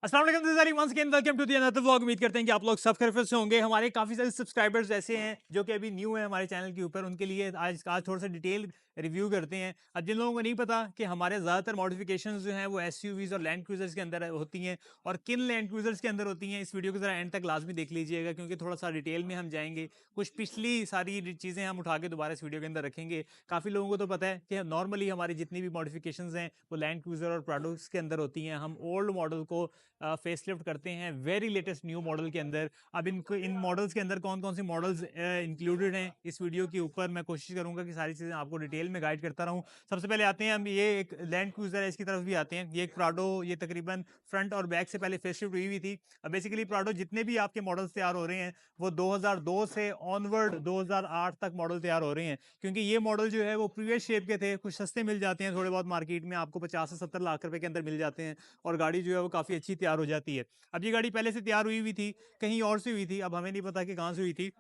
अस्सलाम वालेकुम this is Ali once again welcome to the another vlog. उम्मीद करते हैं कि आप लोग सब खैरियत से होंगे। हमारे काफ़ी सारे सब्सक्राइबर्स ऐसे हैं जो कि अभी न्यू हैं हमारे चैनल के ऊपर, उनके लिए आज आज थोड़ा सा डिटेल रिव्यू करते हैं। अब जिन लोगों को नहीं पता कि हमारे ज़्यादातर मॉडिफिकेशंस जो हैं वो एसयूवीज और लैंड क्रूजर्स के अंदर होती हैं और किन लैंड क्रूजर्स के अंदर होती हैं, इस वीडियो को ज़रा एंड तक लाजमी देख लीजिएगा क्योंकि थोड़ा सा डिटेल में हम जाएंगे। कुछ पिछली सारी चीज़ें हम उठा के दोबारा इस वीडियो के अंदर रखेंगे। काफ़ी लोगों को तो पता है कि नॉर्मली हमारी जितनी भी मॉडिफिकेशंस हैं वो लैंड क्रूजर और प्राडोस के अंदर होती हैं। हम ओल्ड मॉडल को फेसलिफ्ट करते हैं वेरी लेटेस्ट न्यू मॉडल के अंदर। अब इनको इन मॉडल्स के अंदर कौन कौन सी मॉडल्स इंक्लूडेड हैं इस वीडियो के ऊपर मैं कोशिश करूंगा कि सारी चीज़ें आपको डिटेल में गाइड करता रहूं। सबसे पहले आते हैं हम, ये एक लैंड क्रूजर है, इसकी तरफ भी आते हैं। ये एक प्राडो, ये तकरीबन फ्रंट और बैक से पहले फेसलिफ्ट हुई हुई थी। अब बेसिकली प्राडो जितने भी आपके मॉडल्स तैयार हो रहे हैं वो 2002 से ऑनवर्ड 2008 तक मॉडल तैयार हो रहे हैं, क्योंकि ये मॉडल जो है वो प्रीवियस शेप के थे। कुछ सस्ते मिल जाते हैं थोड़े बहुत मार्केट में, आपको 50 से 70 लाख रुपए के अंदर मिल जाते हैं और गाड़ी जो है वो काफ़ी अच्छी तैयार हो जाती है। अब ये गाड़ी पहले से तैयार हुई हुई थी, कहीं और से हुई थी, अब हमें नहीं पता कि कहाँ से हुई थी,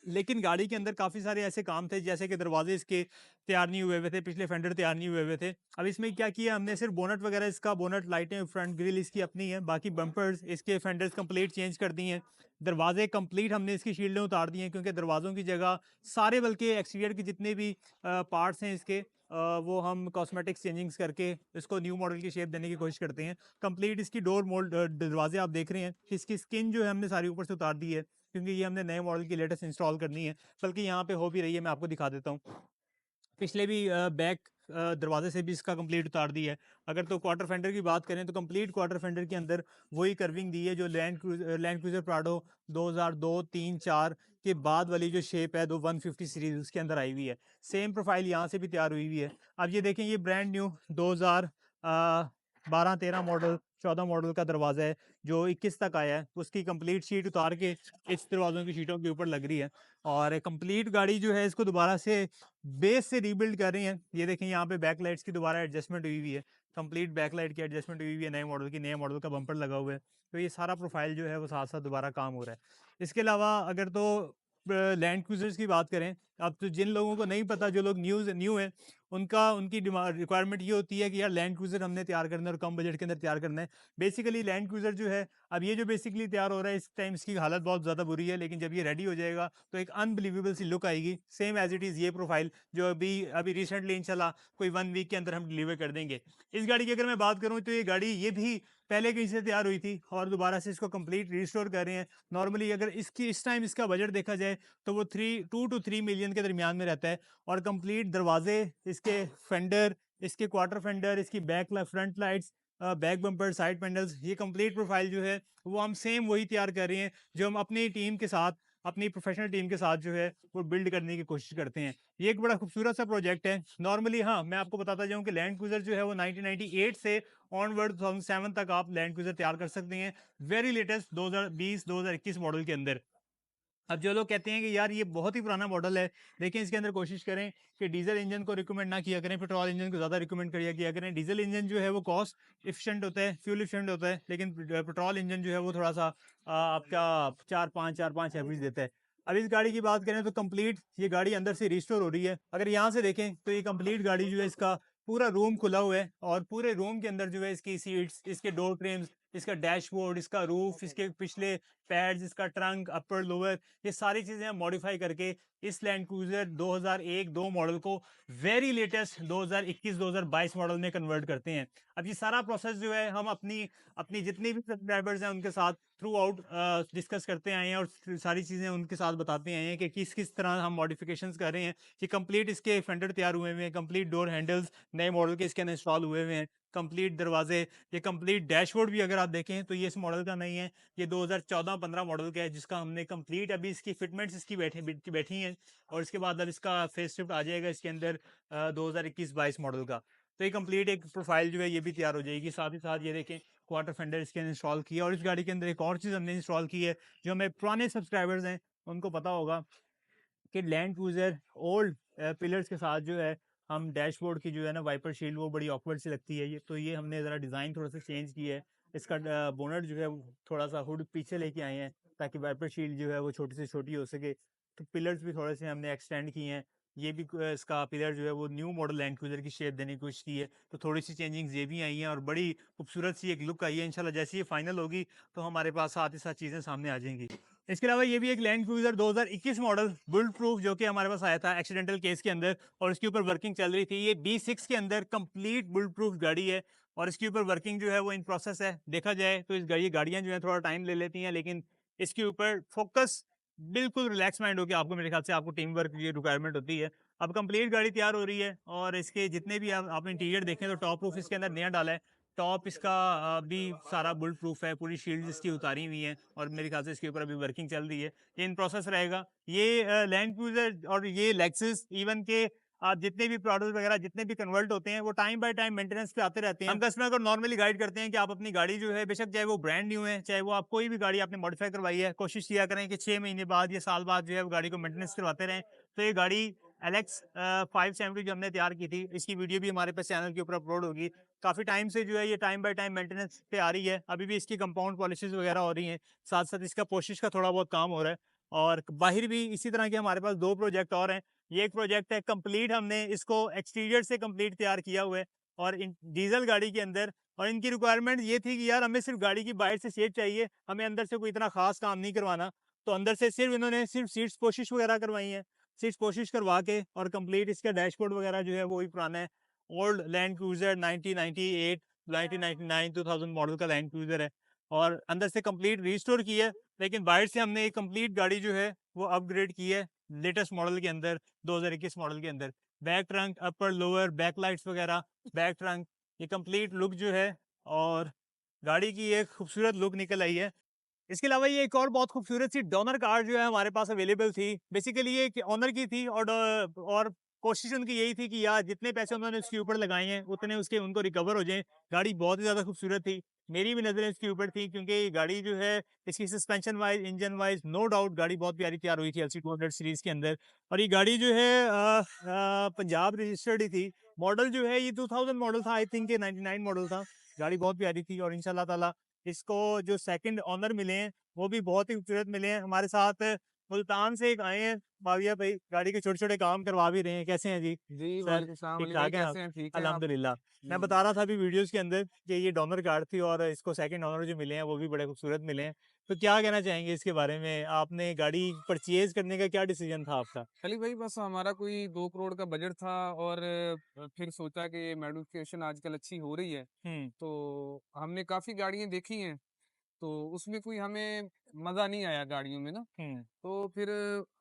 लेकिन गाड़ी के अंदर काफ़ी सारे ऐसे काम थे जैसे कि दरवाजे इसके तैयार नहीं हुए हुए थे, पिछले फेंडर तैयार नहीं हुए हुए थे। अब इसमें क्या किया हमने, सिर्फ बोनट वगैरह, इसका बोनट, लाइटें, फ्रंट ग्रिल इसकी अपनी है, बाकी बम्पर्स इसके फेंडर्स कंप्लीट चेंज कर दिए हैं। दरवाजे कंप्लीट हमने इसकी शील्डें उतार दी हैं, क्योंकि दरवाज़ों की जगह सारे, बल्कि एक्सटीरियर के जितने भी पार्ट्स हैं इसके, वो हम कॉस्मेटिक्स चेंजिंग्स करके इसको न्यू मॉडल की शेप देने की कोशिश करते हैं। कंप्लीट इसकी डोर मोल्ड, दरवाजे आप देख रहे हैं, इसकी स्किन जो है हमने सारी ऊपर से उतार दी है, क्योंकि ये हमने नए मॉडल की लेटेस्ट इंस्टॉल करनी है। बल्कि यहाँ पे हो भी रही है, मैं आपको दिखा देता हूँ। पिछले भी बैक दरवाजे से भी इसका कंप्लीट उतार दी है। अगर तो क्वार्टर फेंडर की बात करें तो कंप्लीट क्वार्टर फेंडर के अंदर वही कर्विंग दी है जो लैंड क्रूजर प्राडो 2002 3 4 के बाद वाली जो शेप है, 150 सीरीज उसके अंदर आई हुई है। सेम प्रोफाइल यहाँ से भी तैयार हुई हुई है। अब ये देखें, ये ब्रांड न्यू 2012-13 मॉडल 14 मॉडल का दरवाज़ा है जो 21 तक आया है। उसकी कंप्लीट शीट उतार के इस दरवाज़ों की शीटों के ऊपर लग रही है और कंप्लीट गाड़ी जो है इसको दोबारा से बेस से रीबिल्ड कर रही हैं। ये देखें, यहाँ पे बैक लाइट्स की दोबारा एडजस्टमेंट हुई हुई है, कंप्लीट बैक लाइट की एडजस्टमेंट हुई हुई है नए मॉडल की, नए मॉडल का बम्पर लगा हुआ है। तो ये सारा प्रोफाइल जो है वो साथ साथ दोबारा काम हो रहा है। इसके अलावा अगर तो लैंड क्रूजर्स की बात करें, अब तो जिन लोगों को नहीं पता, जो लोग न्यू है, उनकी रिक्वायरमेंट ये होती है कि यार लैंड क्रूजर हमने तैयार करना है और कम बजट के अंदर तैयार करना है। बेसिकली लैंड क्रूजर जो है, अब ये जो बेसिकली तैयार हो रहा है इस टाइम, इसकी हालत बहुत ज़्यादा बुरी है, लेकिन जब ये रेडी हो जाएगा तो एक अनबिलीवेबल सी लुक आएगी, सेम एज इट इज़ ये प्रोफाइल जो अभी अभी रिसेंटली इंशाल्लाह कोई 1 वीक के अंदर हम डिलीवर कर देंगे। इस गाड़ी की अगर मैं बात करूँ तो ये गाड़ी ये भी पहले कहीं से तैयार हुई थी और दोबारा से इसको कंप्लीट रिस्टोर कर रहे हैं। नॉर्मली अगर इसकी इस टाइम इसका बजट देखा जाए तो वो 2 to 3 मिलियन के दरमियान में रहता है और कंप्लीट दरवाजे, इसके फेंडर, इसके क्वार्टर फेंडर, इसकी front lights, back bumper, side panels, ये कंप्लीट प्रोफाइल जो है वो हम सेम वही तैयार कर रहे हैं जो हम अपनी टीम के साथ, अपनी प्रोफेशनल टीम के साथ जो है वो बिल्ड करने की कोशिश करते हैं। ये एक बड़ा खूबसूरत सा प्रोजेक्ट है। नॉर्मली हाँ, मैं आपको बताता जाऊँ कि लैंड क्रूजर जो है वो 1998 से ऑनवर्ड 2007 तक आप लैंड क्रूजर तैयार कर सकते हैं, वेरी लेटेस्ट 2020-2021 मॉडल के अंदर। अब जो लोग कहते हैं कि यार ये बहुत ही पुराना मॉडल है, लेकिन इसके अंदर कोशिश करें कि डीजल इंजन को रिकमेंड ना किया करें, पेट्रोल इंजन को ज़्यादा रिकमेंड किया करें। डीजल इंजन जो है वो कॉस्ट इफिशिएंट होता है, फ्यूल इफिशिएंट होता है, लेकिन पेट्रोल इंजन जो है वो थोड़ा सा आपका 4-5 एवरेज देता है। अब इस गाड़ी की बात करें तो कंप्लीट ये गाड़ी अंदर से रिस्टोर हो रही है। अगर यहाँ से देखें तो ये कंप्लीट गाड़ी जो है, इसका पूरा रूम खुला हुआ है और पूरे रूम के अंदर जो है इसकी सीट्स, इसके डोर फ्रेम्स, इसका डैशबोर्ड, इसका रूफ, इसके पिछले पैड्स, इसका ट्रंक, अपर लोअर, ये सारी चीज़ें हम मॉडिफाई करके इस लैंड क्रूजर 2001-2 मॉडल को वेरी लेटेस्ट 2021-2022 मॉडल में कन्वर्ट करते हैं। अब ये सारा प्रोसेस जो है हम अपनी अपनी जितनी भी सब्सक्राइबर्स हैं उनके साथ थ्रू आउट डिस्कस करते आए हैं और सारी चीज़ें उनके साथ बताते आए हैं कि किस किस तरह हम मॉडिफिकेशंस कर रहे हैं। कि कंप्लीट इसके फेंडर तैयार हुए हुए हैं, कंप्लीट डोर हैंडल्स नए मॉडल के इसके अंदर इंस्टॉल हुए हुए हैं, कंप्लीट दरवाजे, ये कंप्लीट डैशबोर्ड भी अगर आप देखें तो ये इस मॉडल का नहीं है, ये 2014-15 मॉडल का है, जिसका हमने कंप्लीट अभी इसकी फिटमेंट्स इसकी बैठी हैं और इसके बाद अब इसका फेस शिफ्ट आ जाएगा इसके अंदर 2021-22 मॉडल का। तो ये कंप्लीट एक प्रोफाइल जो है ये भी तैयार हो जाएगी। साथ ही साथ ये देखें, क्वार्टर फेंडर इसके अंदर इंस्टॉल किया और इस गाड़ी के अंदर एक और चीज़ हमने इंस्टॉल की है जो हमें पुराने सब्सक्राइबर्स हैं उनको पता होगा कि लैंड क्रूजर ओल्ड पिलर्स के साथ जो है हम डैशबोर्ड की जो है ना वाइपर शील्ड वो बड़ी ऑकवर्ड सी लगती है। ये तो ये हमने ज़रा डिज़ाइन थोड़ा सा चेंज किया है। इसका बोनट जो है वो थोड़ा सा हुड पीछे लेके आए हैं ताकि वाइपर शील्ड जो है वो छोटी से छोटी हो सके। तो पिलर्स भी थोड़े से हमने एक्सटेंड किए हैं ये भी इसका पिलर जो है वो न्यू मॉडल लैंड क्रूजर की शेप देने की कोशिश की है, तो थोड़ी सी चेंजिंग्स ये भी आई हैं और बड़ी खूबसूरत सी एक लुक आई है। इंशाल्लाह जैसे ये फाइनल होगी तो हमारे पास साथ ही साथ चीज़ें सामने आ जाएंगी। इसके अलावा ये भी एक land cruiser 2021 model bullet proof जो कि हमारे पास आया था एक्सीडेंटल केस के अंदर, और इसके ऊपर वर्किंग चल रही थी। ये B6 के अंदर कंप्लीट बुलेट प्रूफ गाड़ी है और इसके ऊपर वर्किंग जो है वो इन प्रोसेस है। देखा जाए तो ये गाड़ियाँ जो है थोड़ा टाइम ले लेती हैं, लेकिन इसके ऊपर फोकस बिल्कुल रिलैक्स माइंड होकर आपको, मेरे ख्याल से आपको टीम वर्क की रिक्वायरमेंट होती है। अब कंप्लीट गाड़ी तैयार हो रही है और इसके जितने भी आप इंटीरियर देखें तो टॉप रूफ इसके अंदर नया डाला है। टॉप इसका भी सारा बुलेट प्रूफ है, पूरी शील्ड इसकी उतारी हुई है और मेरे ख्याल से इसके ऊपर अभी वर्किंग चल रही है। ये इन प्रोसेस रहेगा। ये लैंड क्रूजर और ये लेक्सस इवन के आप जितने भी प्रोडक्ट वगैरह जितने भी कन्वर्ट होते हैं वो टाइम बाय टाइम मेंटेनेंस पे आते रहते हैं। हम कस्टमर को नॉर्मली गाइड करते हैं कि आप अपनी गाड़ी जो है, बेशक चाहे वो ब्रांड न्यू है, चाहे वो आप कोई भी गाड़ी आपने मॉडिफाई करवाई है, कोशिश किया करें कि 6 महीने बाद या साल बाद जो है वो गाड़ी को मेंटेनेंस करवाते रहें। तो ये गाड़ी LX 570 जो हमने तैयार की थी, इसकी वीडियो भी हमारे पास चैनल के ऊपर अपलोड होगी। काफ़ी टाइम से जो है ये टाइम बाय टाइम मेंटेनेंस पे आ रही है। अभी भी इसकी कंपाउंड पॉलिशेज वगैरह हो रही हैं, साथ साथ इसका पोशिश का थोड़ा बहुत काम हो रहा है। और बाहर भी इसी तरह के हमारे पास 2 प्रोजेक्ट और हैं। ये एक प्रोजेक्ट है कंप्लीट, हमने इसको एक्सटीरियर से कंप्लीट तैयार किया हुआ है और इन डीजल गाड़ी के अंदर। और इनकी रिक्वायरमेंट ये थी कि यार हमें सिर्फ गाड़ी की बाहर से शेप चाहिए, हमें अंदर से कोई इतना खास काम नहीं करवाना। तो अंदर से सिर्फ इन्होंने सिर्फ सीट्स पोशिश वगैरह करवाई हैं, सीट्स कोशिश करवा के, और कंप्लीट इसका डैशबोर्ड वगैरह जो है वो भी पुराना है। ओल्ड लैंड क्रूजर 1998 1999 2000 मॉडल का लैंड क्रूजर है और अंदर से कंप्लीट रिस्टोर की है। लेकिन बाहर से हमने एक कंप्लीट गाड़ी जो है वो अपग्रेड की है लेटेस्ट मॉडल के अंदर, 2021 मॉडल के अंदर। Back trunk, upper lower, back lights वगैरह, बैक ट्रंक, ये कंप्लीट लुक जो है और गाड़ी की एक खूबसूरत लुक निकल आई है। इसके अलावा ये एक और बहुत खूबसूरत सी डोनर कार जो है हमारे पास अवेलेबल थी। बेसिकली ये ऑनर की थी और कोशिश उनकी यही थी कि यार जितने पैसे उन्होंने इसके ऊपर लगाए हैं उतने उसके उनको रिकवर हो जाएं। गाड़ी बहुत ही ज़्यादा खूबसूरत थी, मेरी भी नज़रें इसके ऊपर थी, क्योंकि ये गाड़ी जो है इसकी suspension wise, engine wise, no doubt गाड़ी बहुत प्यारी तैयार हुई थी LC 200 सीरीज़ के अंदर। और ये गाड़ी जो है पंजाब रजिस्टर्ड ही थी। मॉडल जो है ये 2000 मॉडल था, आई थिंक 99 मॉडल था। गाड़ी बहुत प्यारी थी और इंशाल्लाह ताला इसको जो सेकंड ऑनर मिले हैं वो भी बहुत ही खूबसूरत मिले हैं। हमारे साथ मुल्तान से एक आए हैं माविया भाई, गाड़ी के छोटे छोटे काम करवा भी रहे हैं। कैसे हैं जी? जी, सर वालेकुम सलाम ठीक अली भाई, ठाक हैं आप? कैसे हैं? ठीक हैं आप? अल्हम्दुलिल्लाह। मैं जी। बता रहा था अभी वीडियोस के अंदर कि ये डोनर कार थी और इसको सेकंड ऑनर जो मिले हैं वो भी बड़े खूबसूरत मिले हैं। तो क्या कहना चाहेंगे इसके बारे में? आपने गाड़ी परचेज करने का क्या डिसीजन था आपका? अली भाई, बस हमारा कोई 2 करोड़ का बजट था और फिर सोचा कि मॉडिफिकेशन आजकल अच्छी हो रही है, हम्म। तो हमने काफ़ी गाड़ियाँ देखी हैं, तो उसमें कोई हमें मज़ा नहीं आया गाड़ियों में ना, हम्म। तो फिर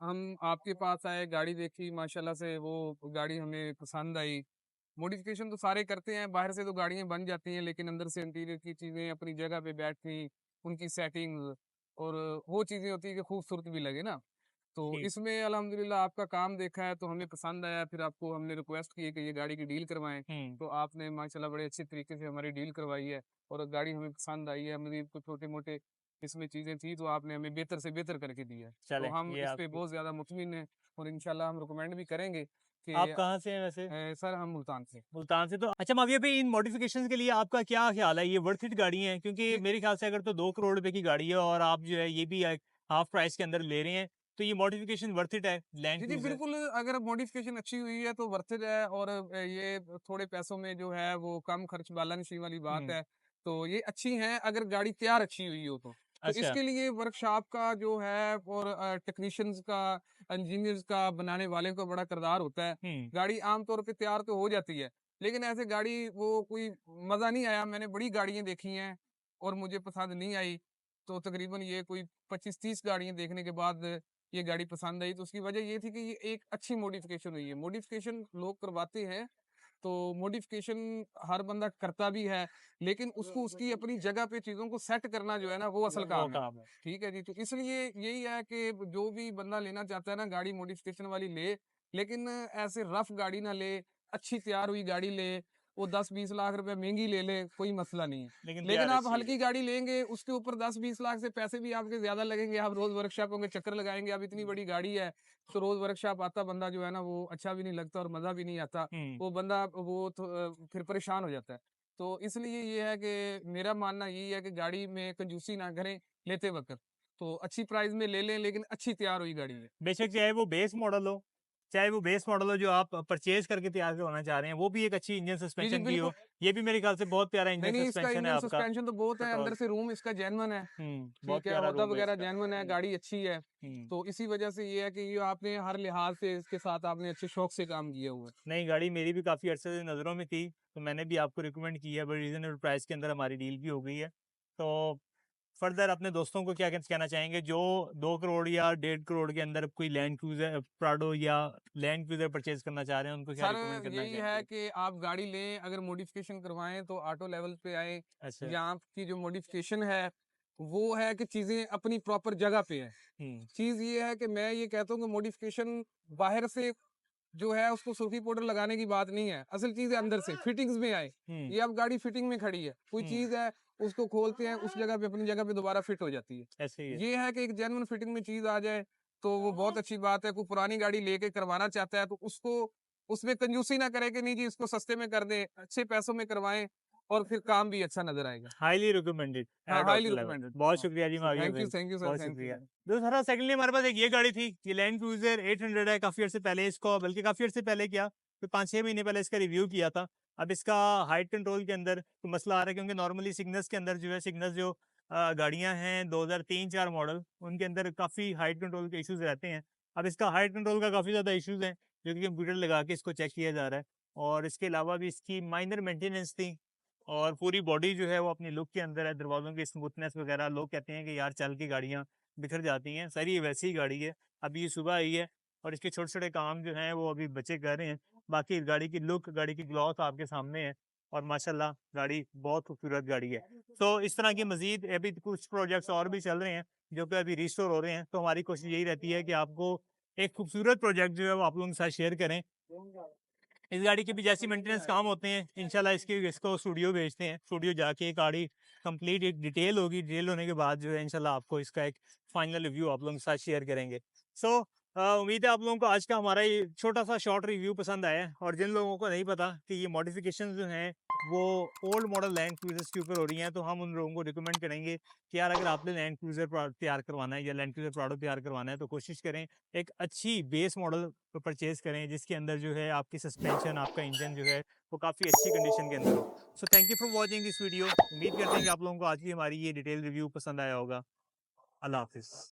हम आपके पास आए, गाड़ी देखी, माशाल्लाह से वो गाड़ी हमें पसंद आई। मॉडिफिकेशन तो सारे करते हैं, बाहर से तो गाड़ियाँ बन जाती हैं, लेकिन अंदर से इंटीरियर की चीज़ें अपनी जगह पे बैठनी, उनकी सेटिंग और वो चीज़ें होती है कि खूबसूरत भी लगे ना। तो ठीक। इसमें अल्हम्दुलिल्लाह आपका काम देखा है तो हमें पसंद आया, फिर आपको हमने रिक्वेस्ट की है कि ये गाड़ी की डील करवाएँ, हम्म। तो आपने माशाल्लाह बड़े अच्छे तरीके से हमारी डील करवाई है और गाड़ी हमें पसंद आई है। मज़ीद कुछ छोटे-मोटे इसमें चीज़ें थी तो आपने हमें बेहतर से बेहतर करके दी है। तो चलें हम ये इस पे आपकी। बहुत ज़्यादा मुतमिन हैं और इंशाल्लाह हम रिकमेंड भी करेंगे कि आप कहाँ से हैं वैसे? सर हम मुल्तान से। मुल्तान से। तो अच्छा माविया भाई, इन मॉडिफिकेशंस के लिए आपका क्या ख्याल है? ये वर्थ इट गाड़ी है? क्योंकि जी, मेरे ख्याल से अगर तो 2 करोड़ रुपए की गाड़ी है और आप जो है ये भी हाफ प्राइस के अंदर ले रहे हैं, तो ये मॉडिफिकेशन वर्थ इट है लैंड जी, क्रूजर? बिल्कुल, अगर मॉडिफ़िकेशन अच्छी हुई है तो वर्थ इट है और ये थोड़े पैसों में जो है वो कम खर्च बैलेंस वाली बात हम्म। है। तो ये अच्छी हैं अगर गाड़ी तैयार अच्छी हुई हो तो। तो अच्छा। इसके लिए वर्कशॉप का जो है और टेक्नीशियंस का, इंजीनियर्स का, बनाने वाले का बड़ा किरदार होता है। हम्म। गाड़ी आम तौर पे तैयार तो हो जाती है, लेकिन ऐसे गाड़ी वो कोई मज़ा नहीं आया। मैंने बड़ी गाड़ियाँ देखी हैं और मुझे पसंद नहीं आई। तो तकरीबन ये कोई 25-30 गाड़ियाँ देखने के बाद ये गाड़ी पसंद आई, तो उसकी वजह ये थी कि ये एक अच्छी मॉडिफिकेशन हुई है। मॉडिफिकेशन लोग करवाते हैं, तो मॉडिफिकेशन हर बंदा करता भी है, लेकिन उसको उसकी अपनी जगह पे चीज़ों को सेट करना जो है ना, वो असल वो काम है। काम है। ठीक है जी, तो इसलिए यही है कि जो भी बंदा लेना चाहता है ना, गाड़ी मॉडिफिकेशन वाली ले, लेकिन ऐसे रफ गाड़ी ना ले, अच्छी तैयार हुई गाड़ी ले, वो 10-20 लाख रुपए महँगी ले ले, कोई मसला नहीं है। लेकिन लेकिन तैयार आप अच्छी है। हल्की गाड़ी लेंगे, उसके ऊपर 10-20 लाख से पैसे भी आपके ज़्यादा लगेंगे, आप रोज़ वर्कशॉपों के चक्कर लगाएँगे, अब इतनी बड़ी गाड़ी है, तो रोज़ वर्कशॉप आता बंदा जो है ना, वो अच्छा भी नहीं लगता और मज़ा भी नहीं आता। हम्म। वो बंदा वो तो फिर परेशान हो जाता है। तो इसलिए ये है कि मेरा मानना यही है कि गाड़ी में कंजूसी ना करें लेते वक़्त। तो अच्छी प्राइस में ले लें, लेकिन अच्छी तैयार हुई गाड़ी है। बेशक चाहे वो बेस मॉडल हो, चाहे वो बेस मॉडल हो जो आप परचेज करके तैयार करवाना चाह रहे हैं, वो भी एक अच्छी इंजन जी, जी, सस्पेंशन की हो, बिल्कुल। ये भी मेरे ख्याल से बहुत प्यारा नहीं, इंजन नहीं, इसका सस्पेंशन है इंजन आपका। सस्पेंशन तो बहुत है, पेट्रोल अंदर से रूम इसका जेन्युइन है, बहुत ठीक है, प्यारा हौदा रूम है वगैरह इसका। जेन्युइन है, गाड़ी अच्छी है। तो इसी वजह से ये है कि ये आपने हर लिहाज से इसके साथ आपने अच्छे शौक से काम किया हुआ है। नहीं, गाड़ी मेरी भी काफ़ी अरसे से नज़रों में थी, तो मैंने भी आपको रिकमेंड किया, बड़ी रीज़नेबल प्राइस के अंदर हमारी डील भी हो गई है। तो फर्दर अपने दोस्तों को क्या कहना चाहेंगे जो 2 करोड़ या 1.5 करोड़ के अंदर कोई लैंड क्रूज़र प्राडो या लैंड क्रूज़र परचेज़ करना चाह रहे हैं, उनको क्या सर रिकमेंड करना यही है चाहेंगे? कि आप गाड़ी लें, अगर मॉडिफिकेशन करवाएँ तो ऑटो लेवल पे आएँ। अच्छा। यहाँ की जो मॉडिफिकेशन है, वो है कि चीज़ें अपनी प्रॉपर जगह पे हैं। हुँ, चीज़ ये है कि मैं ये कहता हूँ कि मॉडिफिकेशन बाहर से जो है उसको सूफी पाउडर लगाने की बात नहीं है। असल चीज़ है अंदर से, फिटिंग्स में आए। हुँ, ये अब गाड़ी फिटिंग में खड़ी है। कोई हुँ, चीज़ है, उसको खोलते हैं, उस जगह पे अपनी जगह पे दोबारा फिट हो जाती है। ऐसे ही है। ये है कि एक जेन्युइन फिटिंग में चीज़ आ जाए, तो वो बहुत अच्छी बात है। कोई पुरानी गाड़ी लेके करवाना चाहता है, तो उसको उसमें कंजूसी ना करे कि नहीं जी इसको सस्ते में कर दें, अच्छे पैसों में करवाएँ और फिर काम भी अच्छा नज़र आएगा। हाईली रिकमेंडेड हाँ, at highly auto level. Recommended. बहुत हाँ, शुक्रिया जी सो माविया भाई, थैंक यू सर, बहुत थैंक यू। शुक्रिया। दूसरा सेकंडली हमारे पास एक ये गाड़ी थी, ये लैंड क्रूज़र 800 है, काफ़ी अर्से पहले इसको, बल्कि काफ़ी अर्से पहले क्या, कोई 5-6 महीने पहले इसका रिव्यू किया था। अब इसका हाइट कंट्रोल के अंदर तो मसला आ रहा है, क्योंकि नॉर्मली सिग्नल्स के अंदर जो है, सिग्नल्स जो गाड़ियाँ हैं 2003-4 मॉडल, उनके अंदर काफ़ी हाइट कंट्रोल के इश्यूज़ रहते हैं। अब इसका हाइट कंट्रोल का काफ़ी ज़्यादा इश्यूज़ हैं, जो कि कंप्यूटर लगा के इसको चेक किया जा रहा है। और इसके अलावा भी इसकी माइनर मेंटेनेंस थी, और पूरी बॉडी जो है वो अपनी लुक के अंदर है, दरवाज़ों की स्मूथनेस वगैरह, लोग कहते हैं कि यार चल के गाड़ियाँ बिखर जाती हैं, सर ये वैसी ही गाड़ी है, अभी ये सुबह आई है और इसके छोटे-छोटे काम जो हैं वो अभी बच्चे कर रहे हैं। बाकी गाड़ी की लुक, गाड़ी की ग्लॉस आपके सामने है, और माशाल्लाह गाड़ी बहुत खूबसूरत गाड़ी है। तो इस तरह की मज़ीद अभी कुछ प्रोजेक्ट्स और भी चल रहे हैं, जो कि अभी रिस्टोर हो रहे हैं, तो हमारी कोशिश यही रहती है कि आपको एक खूबसूरत प्रोजेक्ट जो है वो आप लोगों के साथ शेयर करें। इस गाड़ी के भी जैसी मेंटेनेंस काम होते हैं, इंशाल्लाह इसको स्टूडियो भेजते हैं, स्टूडियो जाके एक गाड़ी कंप्लीट एक डिटेल होगी, डिटेल होने के बाद जो है इंशाल्लाह आपको इसका एक फाइनल रिव्यू आप लोगों के साथ शेयर करेंगे। सो उम्मीद है आप लोगों को आज का हमारा ये छोटा सा शॉर्ट रिव्यू पसंद आया है, और जिन लोगों को नहीं पता कि ये मॉडिफिकेशन जो हैं वो ओल्ड मॉडल लैंड क्रूजर्स के ऊपर हो रही हैं, तो हम उन लोगों को रिकमेंड करेंगे कि यार अगर आपने लैंड क्रूजर तैयार करवाना है या लैंड क्रूजर प्रोडक्ट तैयार करवाना है, तो कोशिश करें एक अच्छी बेस मॉडल को परचेज़ करें, जिसके अंदर जो है आपकी सस्पेंशन, आपका इंजन जो है वो काफ़ी अच्छी कंडीशन के अंदर हो। So thank you for watching this video. उम्मीद करते हैं कि आप लोगों को आज की हमारी ये डिटेल रिव्यू पसंद आया होगा। अल्लाह हाफ़िज़।